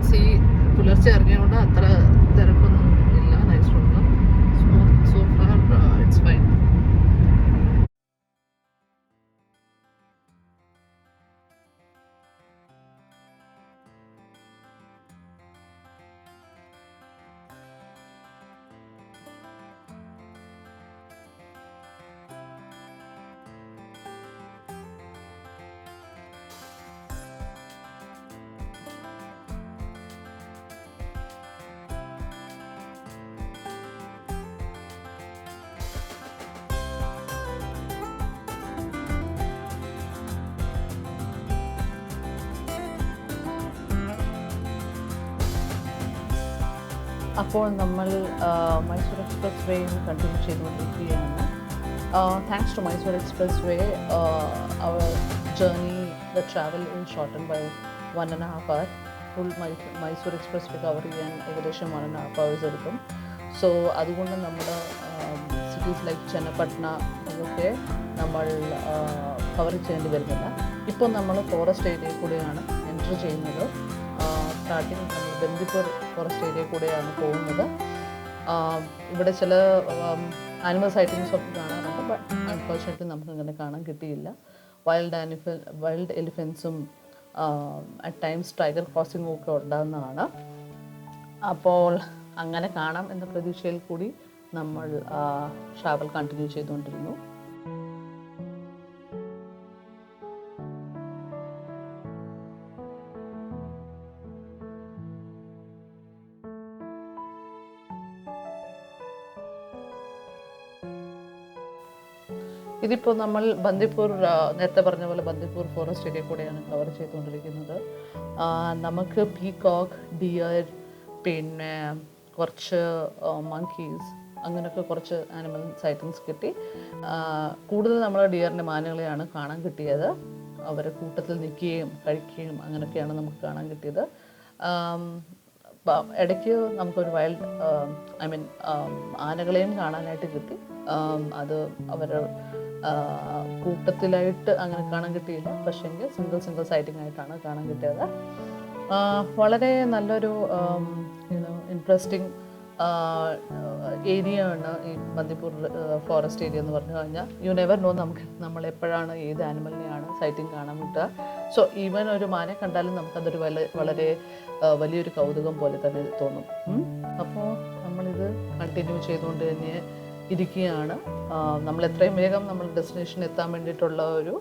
C പുലർച്ചെ ഇറങ്ങിയതുകൊണ്ട് അത്ര തിരക്കൊന്നും ഇല്ല. Nice road, smooth, so far it's fine. അപ്പോൾ നമ്മൾ മൈസൂർ എക്സ്പ്രസ് വേയിൽ കണ്ടിന്യൂ ചെയ്തുകൊണ്ടിരിക്കുകയാണ്. Thanks to Mysore express way our journey, the travel is shorten by 1.5 hour. Full Mysore express way cover ചെയ്യാൻ ഏകദേശം 1.5 hours എടുക്കും. സോ അതുകൊണ്ട് നമ്മുടെ സിറ്റീസ് ലൈക്ക് ചെന്നപ്പട്ടണ ഇതൊക്കെ നമ്മൾ കവർ ചെയ്യേണ്ടി വരുന്നില്ല. ഇപ്പോൾ നമ്മൾ ഫോറസ്റ്റ് ഏരിയയിൽ കൂടെയാണ് എൻ്റർ ചെയ്യുന്നത്. സ്റ്റാർട്ടിങ് നമ്മൾ ബന്ദിപ്പൂർ ഫോറസ്റ്റ് ഏരിയ കൂടെയാണ് പോകുന്നത്. ഇവിടെ ചില ആനിമൽ സൈറ്റിങ്സ് ഒക്കെ കാണാറുണ്ട്. ബട്ട് അൺഫോർച്യുനേറ്റ്ലി നമുക്ക് അങ്ങനെ കാണാൻ കിട്ടിയില്ല. വൈൽഡ് എലിഫൻസും അറ്റ് ടൈംസ് ടൈഗർ ക്രോസിങ്ങും ഒക്കെ ഉണ്ടാകുന്നതാണ്. അപ്പോൾ അങ്ങനെ കാണാം എന്ന പ്രതീക്ഷയിൽ കൂടി നമ്മൾ ട്രാവൽ കണ്ടിന്യൂ ചെയ്തുകൊണ്ടിരുന്നു. ഇതിപ്പോൾ നമ്മൾ ബന്ദിപ്പൂർ, നേരത്തെ പറഞ്ഞ പോലെ ബന്ദിപ്പൂർ ഫോറസ്റ്റ് ഏരിയ കൂടെയാണ് കവർ ചെയ്തുകൊണ്ടിരിക്കുന്നത്. നമുക്ക് പീകോക്ക്, ഡിയർ, പിന്നെ കുറച്ച് മങ്കീസ്, അങ്ങനെയൊക്കെ കുറച്ച് ആനിമൽ സൈറ്റിങ്സ് കിട്ടി. കൂടുതൽ നമ്മൾ ഡിയറിൻ്റെ മാനുകളെയാണ് കാണാൻ കിട്ടിയത്. അവരെ കൂട്ടത്തിൽ നിൽക്കുകയും കഴിക്കുകയും അങ്ങനെയൊക്കെയാണ് നമുക്ക് കാണാൻ കിട്ടിയത്. ഇടയ്ക്ക് നമുക്കൊരു വൈൽഡ് ആനകളെയും കാണാനായിട്ട് കിട്ടി. അത് അവർ കൂട്ടത്തിലായിട്ട് അങ്ങനെ കാണാൻ കിട്ടിയില്ല, പക്ഷേങ്കിൽ സിംഗിൾ സൈറ്റിംഗ് ആയിട്ടാണ് കാണാൻ കിട്ടിയത്. വളരെ നല്ലൊരു ഇൻട്രസ്റ്റിംഗ് ഏരിയ ആണ് ഈ ബന്ദിപ്പൂർ ഫോറസ്റ്റ് ഏരിയ എന്ന് പറഞ്ഞു കഴിഞ്ഞാൽ. യു നെവർ നോ നമ്മൾ എപ്പോഴാണ് ഏത് ആനിമലിനെയാണ് സൈറ്റിംഗ് കാണാൻ കിട്ടുക. സോ ഈവൻ ഒരു മാനെ കണ്ടാലും നമുക്കതൊരു വളരെ വലിയൊരു കൗതുകം പോലെ തന്നെ തോന്നും. അപ്പോൾ നമ്മളിത് കണ്ടിന്യൂ ചെയ്തുകൊണ്ട് തന്നെ ഇരിക്കുകയാണ്. നമ്മൾ എത്രയും വേഗം നമ്മൾ ഡെസ്റ്റിനേഷൻ എത്താൻ വേണ്ടിയിട്ടുള്ള ഒരു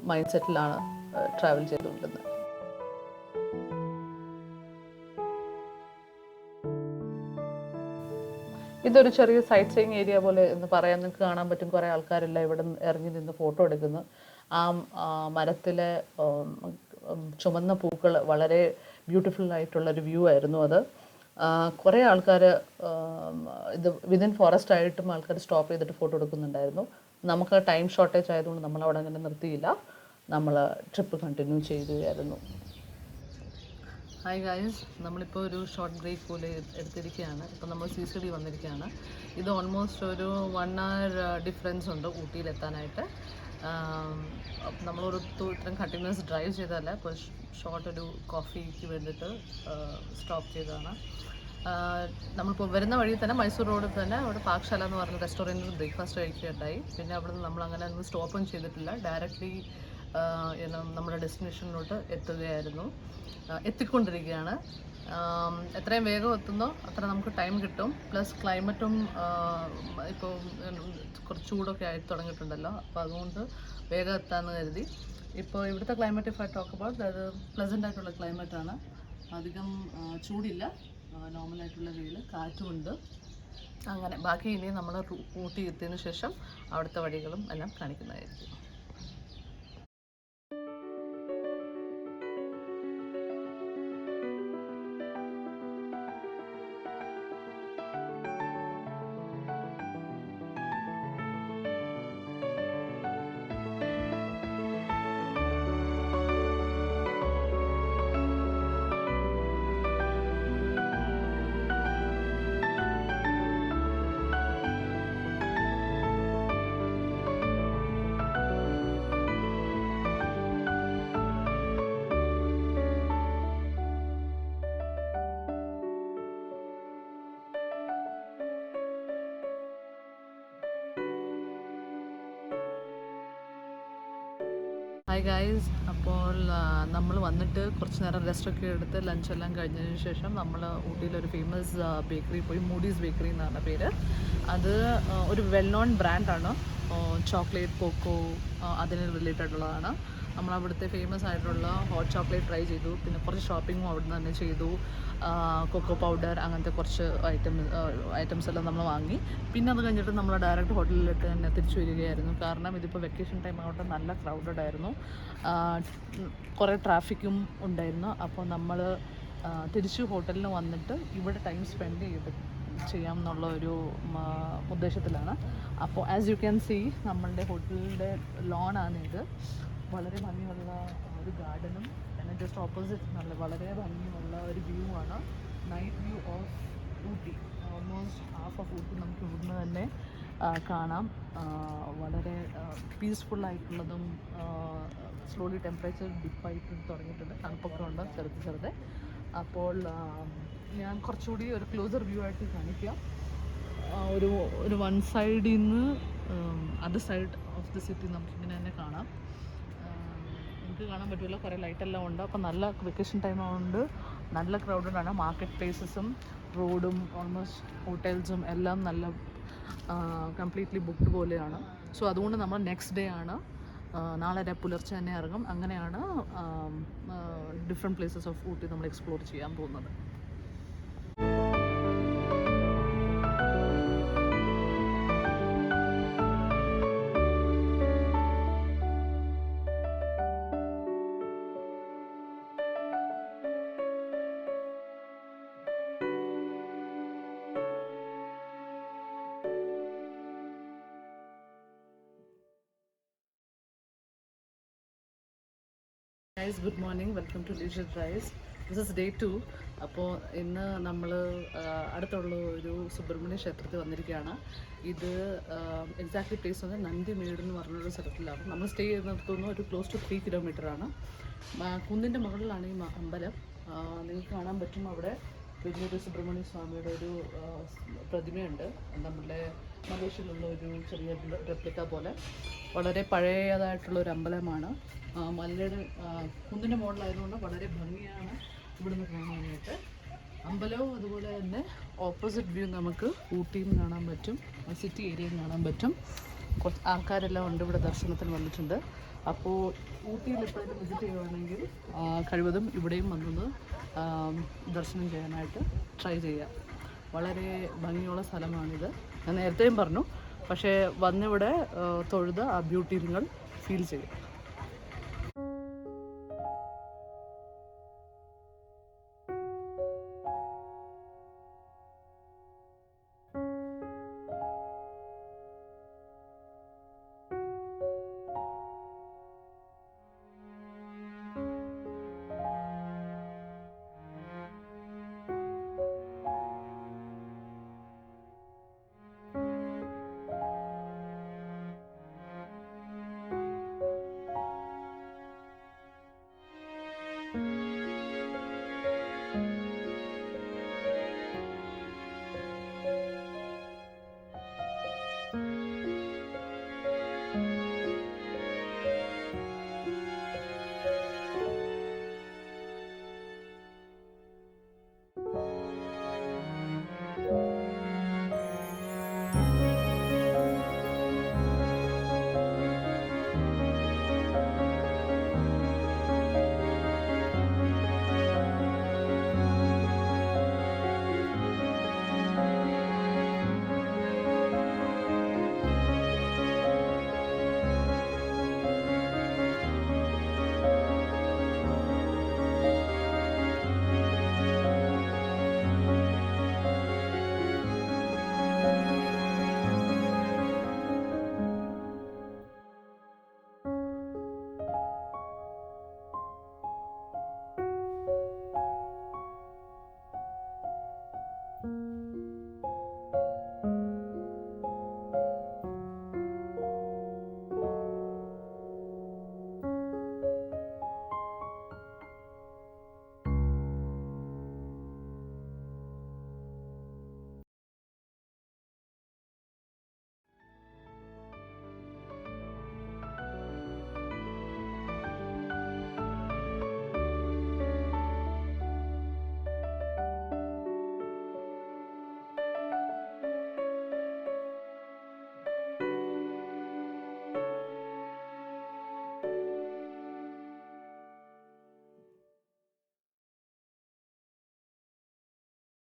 മൈൻഡ് സെറ്റിലാണ് ട്രാവൽ ചെയ്തുകൊണ്ടിരുന്നത്. ഇതൊരു ചെറിയ സൈറ്റ് സീയിങ് ഏരിയ പോലെ എന്ന് പറയാൻ നിങ്ങൾക്ക് കാണാൻ പറ്റും. കുറേ ആൾക്കാരെല്ലാം ഇവിടെ ഇറങ്ങി നിന്ന് ഫോട്ടോ എടുക്കുന്നു. ആ മരത്തിലെ ചുമന്ന പൂക്കൾ വളരെ ബ്യൂട്ടിഫുൾ ആയിട്ടുള്ളൊരു വ്യൂ ആയിരുന്നു അത്. കുറേ ആൾക്കാർ ഇത് വിതിൻ ഫോറസ്റ്റ് ആയിട്ടും ആൾക്കാർ സ്റ്റോപ്പ് ചെയ്തിട്ട് ഫോട്ടോ എടുക്കുന്നുണ്ടായിരുന്നു. നമുക്ക് ടൈം ഷോർട്ടേജ് ആയതുകൊണ്ട് നമ്മളവിടെ അങ്ങനെ നിർത്തിയില്ല. നമ്മൾ ട്രിപ്പ് കണ്ടിന്യൂ ചെയ്യുകയായിരുന്നു. ഹായ് ഗൈസ്, നമ്മളിപ്പോൾ ഒരു ഷോർട്ട് ബ്രേക്ക് പോലെ എടുത്തിരിക്കുകയാണ്. ഇപ്പോൾ നമ്മൾ CCD വന്നിരിക്കുകയാണ്. ഇത് ഓൾമോസ്റ്റ് ഒരു 1 hour ഡിഫറൻസ് ഉണ്ട് ഊട്ടിയിലെത്താനായിട്ട്. നമ്മളൊരു ഇത്രയും കണ്ടിന്യൂസ് ഡ്രൈവ് ചെയ്തതല്ല, ഇപ്പോൾ ഷോർട്ട് ഒരു കോഫിക്ക് വേണ്ടിയിട്ട് സ്റ്റോപ്പ് ചെയ്തതാണ്. നമ്മളിപ്പോൾ വരുന്ന വഴി തന്നെ മൈസൂർ റോഡിൽ തന്നെ അവിടെ പാക്ശാല എന്ന് പറഞ്ഞ റെസ്റ്റോറൻറ്റിൽ ബ്രേക്ക്ഫാസ്റ്റ് കഴിക്കുകയുണ്ടായി. പിന്നെ അവിടെ നിന്ന് നമ്മൾ അങ്ങനെ ഒന്നും സ്റ്റോപ്പും ചെയ്തിട്ടില്ല, ഡയറക്റ്റ്ലി നമ്മുടെ ഡെസ്റ്റിനേഷനിലോട്ട് എത്തിക്കൊണ്ടിരിക്കുകയാണ്. എത്രയും വേഗം എത്തുന്നോ അത്ര നമുക്ക് ടൈം കിട്ടും. പ്ലസ് ക്ലൈമറ്റും ഇപ്പോൾ കുറച്ച് ചൂടൊക്കെ ആയി തുടങ്ങിയിട്ടുണ്ടല്ലോ, അപ്പോൾ അതുകൊണ്ട് വേഗം എത്താമെന്ന് കരുതി. ഇപ്പോൾ ഇവിടുത്തെ climate if I talk about, അത് പ്ലസൻ്റ് ആയിട്ടുള്ള ക്ലൈമറ്റാണ്. അധികം ചൂടില്ല, നോർമലായിട്ടുള്ള വെയിൽ, കാറ്റുമുണ്ട്. അങ്ങനെ ബാക്കി ഇനി നമ്മൾ ഊട്ടി എത്തിയതിന് ശേഷം അവിടുത്തെ വഴികളും എല്ലാം കാണിക്കുന്നതായിരിക്കും. ഹായ് ഗായ്സ്, അപ്പോൾ നമ്മൾ വന്നിട്ട് കുറച്ച് നേരം റെസ്റ്റൊക്കെ എടുത്ത് ലഞ്ചെല്ലാം കഴിഞ്ഞതിന് ശേഷം നമ്മൾ ഊട്ടിയിലൊരു ഫേമസ് ബേക്കറി പോയി. മൂഡീസ് ബേക്കറി എന്നാണ് പേര്. അത് ഒരു വെൽ നോൺ ബ്രാൻഡാണ്. ചോക്ലേറ്റ്, കൊക്കോ അതിന് റിലേറ്റഡ് ഉള്ളതാണ്. നമ്മളവിടുത്തെ ഫേമസ് ആയിട്ടുള്ള ഹോട്ട് ചോക്ലേറ്റ് ട്രൈ ചെയ്തു. പിന്നെ കുറച്ച് ഷോപ്പിങ്ങും അവിടെ നിന്ന് തന്നെ ചെയ്തു. കൊക്കോ പൗഡർ അങ്ങനത്തെ കുറച്ച് ഐറ്റംസ് എല്ലാം നമ്മൾ വാങ്ങി. പിന്നെ അത് കഴിഞ്ഞിട്ട് നമ്മൾ ഡയറക്റ്റ് ഹോട്ടലിലേക്ക് തന്നെ തിരിച്ചു വരികയായിരുന്നു. കാരണം ഇതിപ്പോൾ വെക്കേഷൻ ടൈം ആവട്ടെ, നല്ല ക്രൗഡഡ് ആയിരുന്നു, കുറേ ട്രാഫിക്കും ഉണ്ടായിരുന്നു. അപ്പോൾ നമ്മൾ തിരിച്ച് ഹോട്ടലിൽ വന്നിട്ട് ഇവിടെ ടൈം സ്പെൻഡ് ചെയ്യാം എന്നുള്ള ഒരു ഉദ്ദേശത്തിലാണ്. അപ്പോൾ ആസ് യു ക്യാൻ സീ, നമ്മളുടെ ഹോട്ടലിൻ്റെ ലോണാണ് ഇത്. വളരെ ഭംഗിയുള്ള ഒരു ഗാർഡനും പിന്നെ ജസ്റ്റ് ഓപ്പോസിറ്റ് വളരെ ഭംഗിയുള്ള ഒരു വ്യൂ ആണ്. Night view of Ooty. Almost half of Ooty നമുക്ക് ഇവിടുന്ന് തന്നെ കാണാം. വളരെ പീസ്ഫുള്ളായിട്ടുള്ളതും സ്ലോലി ടെമ്പറേച്ചർ ഡിപ്പായിട്ട് തുടങ്ങിയിട്ടുണ്ട്. തണുപ്പൊക്കെ ഉണ്ട് ചെറുത്. അപ്പോൾ ഞാൻ കുറച്ചുകൂടി ഒരു ക്ലോസർ വ്യൂ ആയിട്ട് കാണിക്കാം. ഒരു വൺ സൈഡിൽ നിന്ന് other side of the city നമുക്കിങ്ങനെ തന്നെ കാണാം. നമുക്ക് കാണാൻ പറ്റില്ല, കുറേ ലൈറ്റെല്ലാം ഉണ്ട്. അപ്പോൾ നല്ല വെക്കേഷൻ ടൈം ആയതുകൊണ്ട് നല്ല ക്രൗഡഡാണ്. മാർക്കറ്റ് പ്ലേസസും റോഡും ഓൾമോസ്റ്റ് ഹോട്ടൽസും എല്ലാം നല്ല കംപ്ലീറ്റ്ലി ബുക്ക്ഡ് പോലെയാണ്. സോ അതുകൊണ്ട് നമ്മൾ നെക്സ്റ്റ് ഡേ ആണ്, നാളെ പുലർച്ചെ തന്നെ ഇറങ്ങും. അങ്ങനെയാണ് ഡിഫറെൻറ്റ് പ്ലേസസ് ഓഫ് ഊട്ടി നമ്മൾ എക്സ്പ്ലോർ ചെയ്യാൻ പോകുന്നത്. Guys, good morning. Welcome to leisure drives. This is day 2. അപ്പോൾ ഇന്ന് നമ്മൾ അടുത്തുള്ള ഒരു സുബ്രഹ്മണ്യ ക്ഷേത്രത്തിൽ വന്നിരിക്കുകയാണ്. ഇത് എക്സാക്ട്ലി പ്ലേസ് വന്ന് നന്ദിമേട് എന്ന് പറഞ്ഞൊരു സ്ഥലത്തിലാണ്. നമ്മൾ സ്റ്റേ ചെയ്യുന്നിടത്തുനിന്ന് ഒരു ക്ലോസ് ടു 3 കിലോമീറ്ററാണ്. കുന്നിൻ്റെ മുകളിലാണ് ഈ അമ്പലം. നിങ്ങൾക്ക് കാണാൻ പറ്റും, അവിടെ വലിയൊരു സുബ്രഹ്മണ്യ സ്വാമിയുടെ ഒരു പ്രതിമയുണ്ട്. നമ്മുടെ മലേഷ്യയിലുള്ള ഒരു ചെറിയ റെപ്ലിക്ക പോലെ. വളരെ പഴയതായിട്ടുള്ളൊരു അമ്പലമാണ്. മലയുടെ കുന്നിൻ്റെ മുകളിലായതുകൊണ്ട് വളരെ ഭംഗിയാണ് ഇവിടുന്ന് കാണാനായിട്ട്. അമ്പലവും അതുപോലെ തന്നെ ഓപ്പോസിറ്റ് വ്യൂ നമുക്ക് ഊട്ടിയും കാണാൻ പറ്റും, സിറ്റി ഏരിയയും കാണാൻ പറ്റും. കുറച്ച് ആൾക്കാരെല്ലാം ഉണ്ട് ഇവിടെ ദർശനത്തിന് വന്നിട്ടുണ്ട്. അപ്പോൾ ഊട്ടിയിൽ എപ്പോഴും വിസിറ്റ് ചെയ്യുകയാണെങ്കിൽ കഴിവതും ഇവിടെയും വന്നത് ദർശനം ചെയ്യാനായിട്ട് ട്രൈ ചെയ്യാം. വളരെ ഭംഗിയുള്ള സ്ഥലമാണിത്. ഞാൻ നേരത്തെയും പറഞ്ഞു, പക്ഷേ വന്നിവിടെ തൊഴുത് ആ ബ്യൂട്ടി നിങ്ങൾ ഫീൽ ചെയ്യും.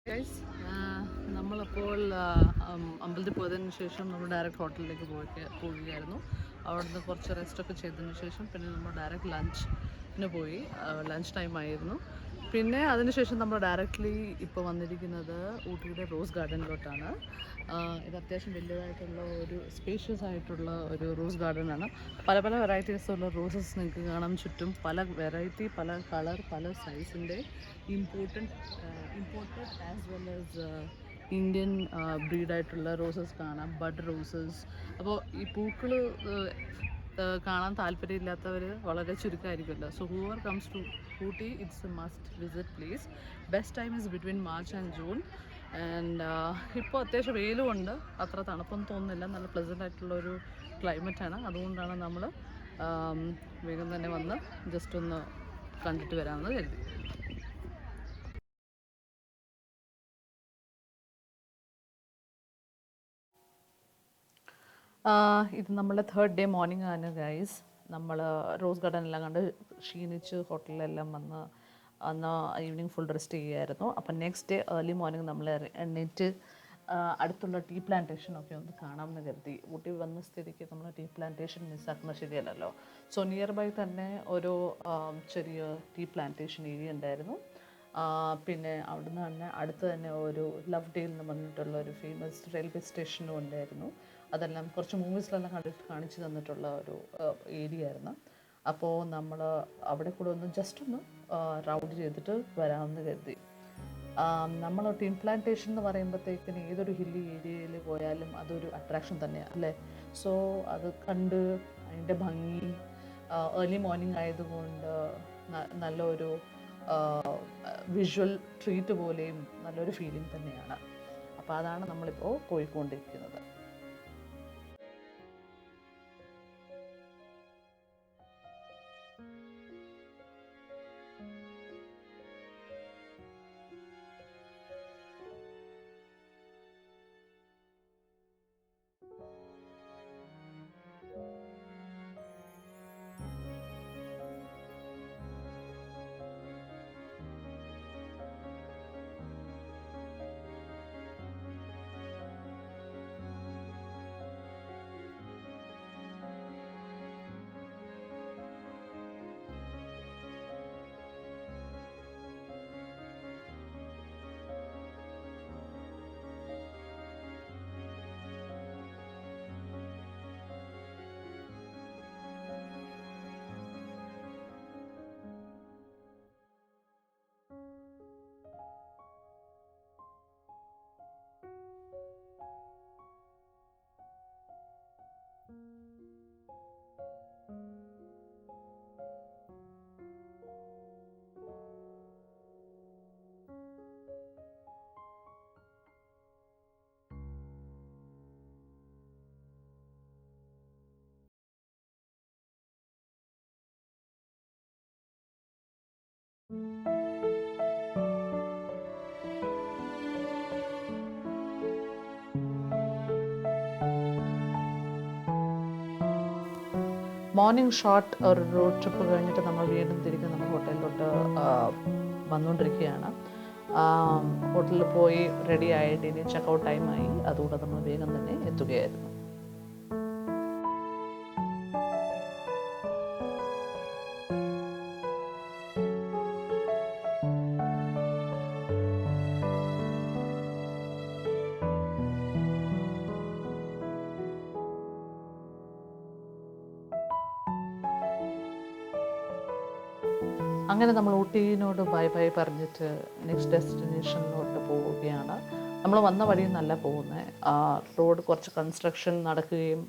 ഗൈസ്, നമ്മളപ്പോൾ അമ്പലത്തിൽ പോയതിന് ശേഷം നമ്മൾ ഡയറക്റ്റ് ഹോട്ടലിലേക്ക് പോവുകയായിരുന്നു. അവിടുന്ന് കുറച്ച് റെസ്റ്റൊക്കെ ചെയ്തതിന് ശേഷം പിന്നെ നമ്മൾ ഡയറക്റ്റ് ലഞ്ചിന് പോയി. ലഞ്ച് ടൈം ആയിരുന്നു. പിന്നെ അതിനുശേഷം നമ്മൾ ഡയറക്റ്റ്ലി ഇപ്പോൾ വന്നിരിക്കുന്നത് ഊട്ടിയുടെ റോസ് ഗാർഡനിലോട്ടാണ്. ഇത് അത്യാവശ്യം വലിയതായിട്ടുള്ള ഒരു സ്പേഷ്യസ് ആയിട്ടുള്ള ഒരു റോസ് ഗാർഡനാണ്. പല പല വെറൈറ്റീസുള്ള റോസസ് നിങ്ങൾക്ക് കാണാം ചുറ്റും. പല വെറൈറ്റി, പല കളർ, പല സൈസിൻ്റെ imported as well as Indian ബ്രീഡായിട്ടുള്ള റോസസ് കാണാം. Bud roses. അപ്പോൾ ഈ പൂക്കൾ കാണാൻ താല്പര്യമില്ലാത്തവർ വളരെ ചുരുക്കമായിരിക്കുമല്ലോ. So whoever comes to Ooty, it's a must visit place. Best time is between March and June. And ഇപ്പോൾ അത്യാവശ്യം വെയിലും ഉണ്ട്, അത്ര തണുപ്പൊന്നും തോന്നുന്നില്ല. നല്ല പ്ലസൻ്റ് ആയിട്ടുള്ളൊരു ക്ലൈമറ്റാണ്. അതുകൊണ്ടാണ് നമ്മൾ വേഗം തന്നെ വന്ന് ജസ്റ്റ് ഒന്ന് കണ്ടിട്ട് വരാമെന്ന് കരുതി. ഇത് നമ്മളുടെ 3rd ഡേ മോർണിംഗ് ആണ് ഗൈസ്. നമ്മൾ റോസ് ഗാർഡൻ എല്ലാം കണ്ട് ക്ഷീണിച്ച് ഹോട്ടലിലെല്ലാം വന്ന് അന്ന് ഈവനിങ് ഫുൾ റെസ്റ്റ് ചെയ്യുമായിരുന്നു. അപ്പം നെക്സ്റ്റ് ഡേ ഏർലി മോർണിംഗ് നമ്മൾ എണ്ണീറ്റ് അടുത്തുള്ള ടീ പ്ലാന്റേഷനൊക്കെ ഒന്ന് കാണാമെന്ന് കരുതി. ഊട്ടി വന്ന സ്ഥിതിക്ക് നമ്മൾ ടീ പ്ലാന്റേഷൻ മിസ്സാക്കുന്നത് ശരിയല്ലല്ലോ. സോ നിയർ ബൈ തന്നെ ഒരു ചെറിയ ടീ പ്ലാന്റേഷൻ ഏരിയ ഉണ്ടായിരുന്നു. പിന്നെ അവിടുന്ന് തന്നെ അടുത്ത് തന്നെ ഒരു ലവ് ഡേൽ എന്ന് പറഞ്ഞിട്ടുള്ള ഒരു ഫേമസ് റെയിൽവേ സ്റ്റേഷനും ഉണ്ടായിരുന്നു. അതെല്ലാം കുറച്ച് മൂവീസിലെല്ലാം കാണിച്ചു തന്നിട്ടുള്ള ഒരു ഏരിയ ആയിരുന്നു. അപ്പോൾ നമ്മൾ അവിടെ കൂടെ ഒന്ന് ജസ്റ്റ് ഒന്ന് റൗണ്ട് ചെയ്തിട്ട് വരാമെന്ന് കരുതി. നമ്മൾ ടീം പ്ലാന്റേഷൻ എന്ന് പറയുമ്പോഴത്തേക്കിന് ഏതൊരു ഹില്ലി ഏരിയയിൽ പോയാലും അതൊരു അട്രാക്ഷൻ തന്നെയാണ് അല്ലേ. സോ അത് കണ്ട് അതിൻ്റെ ഭംഗി ഏർലി മോർണിംഗ് ആയതുകൊണ്ട് നല്ലൊരു വിഷ്വൽ ട്രീറ്റ് പോലെയും നല്ലൊരു ഫീലിംഗ് തന്നെയാണ്. അപ്പോൾ അതാണ് നമ്മളിപ്പോൾ പോയിക്കൊണ്ടിരിക്കുന്നത്. മോർണിംഗ് ഷോട്ട് ഒരു റോഡ് ട്രിപ്പ് കഴിഞ്ഞിട്ട് നമ്മൾ വീണ്ടും തിരികെ നമ്മൾ ഹോട്ടലിലോട്ട് വന്നുകൊണ്ടിരിക്കുകയാണ്. ഹോട്ടലിൽ പോയി റെഡി ആയിട്ട് ഇനി ചെക്കൗട്ട് ടൈമായി. അതുകൊണ്ട് നമ്മൾ വേഗം തന്നെ എത്തുകയായിരുന്നു. അങ്ങനെ നമ്മൾ ഊട്ടിനോട് ബൈ ബൈ പറഞ്ഞിട്ട് നെക്സ്റ്റ് ഡെസ്റ്റിനേഷനിലോട്ട് പോവുകയാണ്. നമ്മൾ വന്ന വഴിയിൽ നല്ല പോകുന്നത്. റോഡ് കുറച്ച് കൺസ്ട്രക്ഷൻ നടക്കുകയും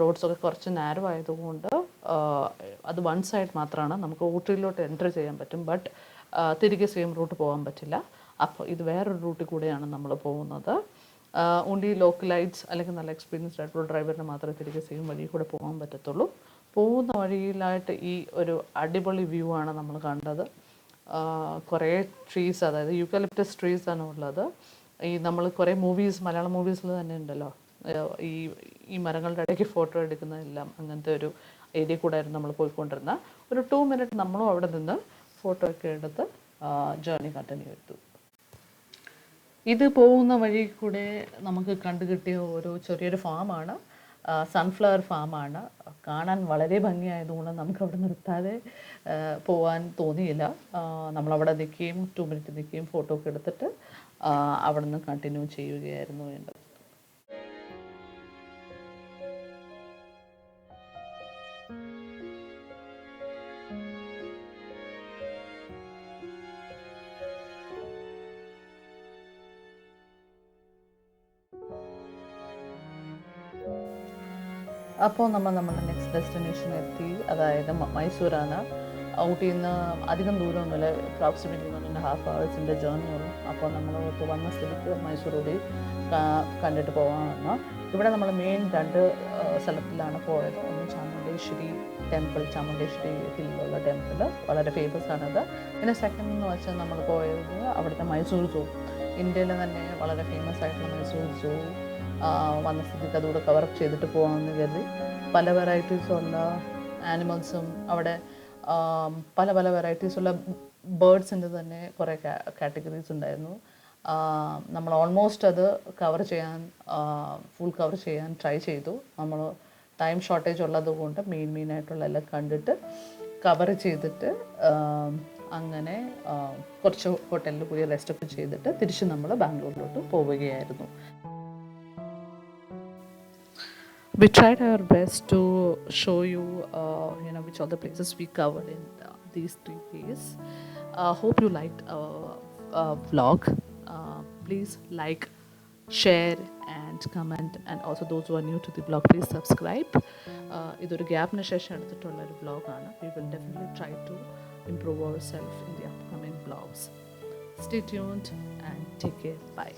റോഡ്സൊക്കെ കുറച്ച് നാരോ ആയതുകൊണ്ട് അത് വൺ സൈഡ് മാത്രമാണ്. നമുക്ക് ഊട്ടിയിലോട്ട് എൻ്റർ ചെയ്യാൻ പറ്റും, ബട്ട് തിരികെ സെയിം റൂട്ട് പോകാൻ പറ്റില്ല. അപ്പോൾ ഇത് വേറൊരു റൂട്ടിൽ കൂടെയാണ് നമ്മൾ പോകുന്നത്. ഓൺലി ലോക്കലൈറ്റ്സ് അല്ലെങ്കിൽ നല്ല എക്സ്പീരിയൻസ്ഡ് ആയിട്ടുള്ള ഡ്രൈവറിന് മാത്രമേ തിരികെ സെയിം വഴി കൂടെ പോകാൻ പറ്റത്തുള്ളൂ. പോകുന്ന വഴിയിലായിട്ട് ഈ ഒരു അടിപൊളി വ്യൂ ആണ് നമ്മൾ കണ്ടത്. കുറേ ട്രീസ്, അതായത് യൂക്കലിപ്റ്റസ് ട്രീസ് ആണ് ഉള്ളത്. ഈ നമ്മൾ കുറേ മൂവീസ്, മലയാളം മൂവീസിൽ തന്നെ ഉണ്ടല്ലോ ഈ മരങ്ങളുടെ ഇടയ്ക്ക് ഫോട്ടോ എടുക്കുന്നതെല്ലാം, അങ്ങനത്തെ ഒരു ഏരിയ കൂടെ ആയിരുന്നു നമ്മൾ പോയിക്കൊണ്ടിരുന്നത്. ഒരു 2 മിനിറ്റ് നമ്മളും അവിടെ നിന്ന് ഫോട്ടോ ഒക്കെ എടുത്ത് ജേർണി കണ്ടിന്യൂ ചെയ്തു. ഇത് പോകുന്ന വഴി കൂടെ നമുക്ക് കണ്ടുകിട്ടിയ ഒരു ചെറിയൊരു ഫാമാണ്, സൺഫ്ലവർ ഫാമാണ്. കാണാൻ വളരെ ഭംഗിയായതുകൊണ്ട് നമുക്ക് അവിടെ നിർത്താതെ പോകാൻ തോന്നിയില്ല. നമ്മളവിടെ നിൽക്കുകയും 2 മിനിറ്റ് നിൽക്കുകയും ഫോട്ടോ ഒക്കെ എടുത്തിട്ട് അവിടെ നിന്ന് കണ്ടിന്യൂ ചെയ്യുകയായിരുന്നു വേണ്ടത്. അപ്പോൾ നമ്മുടെ നെക്സ്റ്റ് ഡെസ്റ്റിനേഷൻ എത്തി, അതായത് മൈസൂരാണ്. ഊട്ടിയിൽ നിന്ന് അധികം ദൂരമൊന്നുമില്ല, അപ്രോക്സിമേറ്റ്ലി 1.5 hours ജേർണി ഉള്ളൂ. അപ്പോൾ നമ്മൾ ഇപ്പോൾ വന്ന സ്ഥിതിക്ക് മൈസൂർ കൂടി കണ്ടിട്ട് പോകാമെന്ന്. ഇവിടെ നമ്മൾ മെയിൻ 2 സ്ഥലത്തിലാണ് പോയത്. ഒന്ന് ചാമുണ്ടേശ്വരി ടെമ്പിൾ, ചാമുണ്ടേശ്വരി ഹില്ലിലുള്ള ടെമ്പിൾ വളരെ ഫേമസ് ആണത്. പിന്നെ സെക്കൻഡ് എന്ന് വെച്ചാൽ നമ്മൾ പോയത് അവിടുത്തെ മൈസൂർ സൂ, ഇന്ത്യയിലെ തന്നെ വളരെ ഫേമസ് ആയിട്ടുള്ള മൈസൂർ സൂ. വന്ന സ്ഥിതിക്ക് അതുകൂടെ കവർ ചെയ്തിട്ട് പോകാമെന്ന് കരുതി. പല വെറൈറ്റീസുള്ള ആനിമൽസും അവിടെ, പല പല വെറൈറ്റീസുള്ള ബേർഡ്സിൻ്റെ തന്നെ കുറേ കാറ്റഗറീസ് ഉണ്ടായിരുന്നു. നമ്മൾ ഓൾമോസ്റ്റ് അത് ഫുൾ കവർ ചെയ്യാൻ ട്രൈ ചെയ്തു. നമ്മൾ ടൈം ഷോർട്ടേജ് ഉള്ളത് കൊണ്ട് മെയിനായിട്ടുള്ള എല്ലാം കണ്ടിട്ട് കവർ ചെയ്തിട്ട് അങ്ങനെ കുറച്ച് ഹോട്ടലിൽ പോയി റെസ്റ്റൊക്കെ ചെയ്തിട്ട് തിരിച്ച് നമ്മൾ ബാംഗ്ലൂരിലോട്ട് പോവുകയായിരുന്നു. We tried our best to show you, which all the places we covered in these 3 days. Hope you liked our vlog. Please like, share and comment, and also those who are new to the vlog, please subscribe. ഇതൊരു ഗ്യാപ്പിന് ശേഷം എടുത്തിട്ടുള്ളൊരു vlog-ആണ്. We will definitely try to improve ourselves in the upcoming vlogs. Stay tuned and take care. Bye.